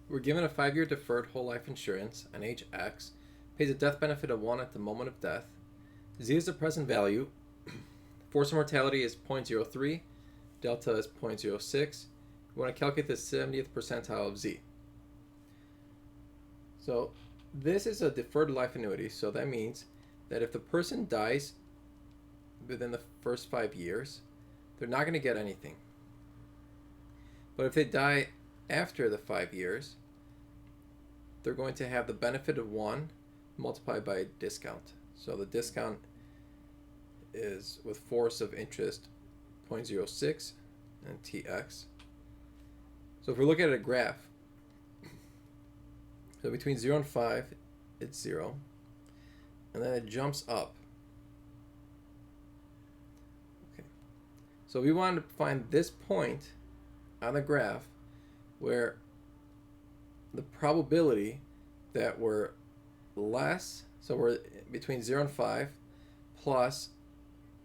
We're given a 5-year deferred whole life insurance, and age X pays a death benefit of 1 at the moment of death. Z is the present value. Force of mortality is 0.03. Delta is 0.06. We want to calculate the 70th percentile of Z. So this is a deferred life annuity, so that means that if the person dies within the first 5 years, they're not going to get anything. But if they die after the 5 years, they're going to have the benefit of 1 multiplied by a discount. So the discount is with force of interest 0.06 and Tx. So if we look at a graph, so between 0 and 5, it's 0. And then it jumps up. Okay. So we want to find this point on the graph where the probability that we're less, so we're between 0 and 5, plus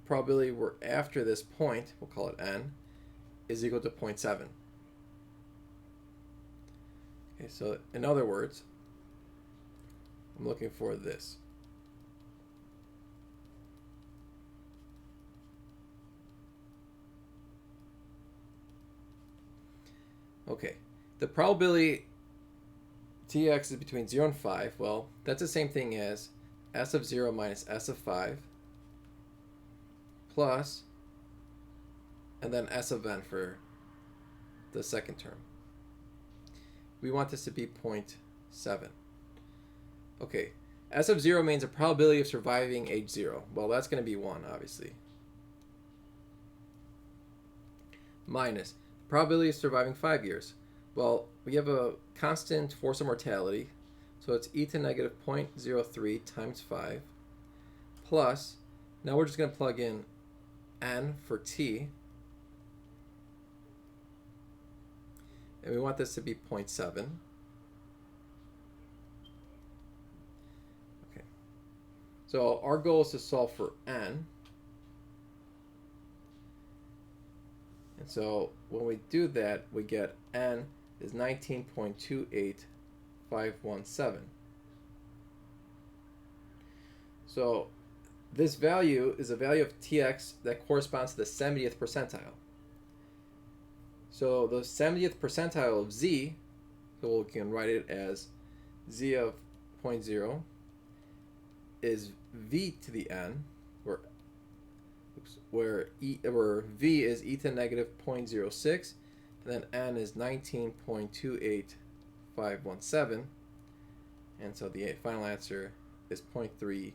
probability we're after this point, we'll call it n, is equal to 0.7. Okay, so in other words, I'm looking for this. Okay, the probability Tx is between 0 and 5. Well, that's the same thing as S of 0 minus S of 5 plus, and then S of n for the second term. We want this to be 0.7. Okay, S of 0 means a probability of surviving age 0. Well, that's going to be 1, obviously. Minus probability of surviving 5 years. Well, we have a constant force of mortality, so it's e to negative 0.03 times 5, plus, now we're just going to plug in n for t, and we want this to be 0.7. Okay, so our goal is to solve for n. And so when we do that, we get n is 19.28517. So this value is a value of Tx that corresponds to the 70th percentile. So the 70th percentile of Z, so we can write it as Z of 0.0 is V to the n, where V is e to negative 0.06, and then n is 19.28517, and so the final answer is 0.3144.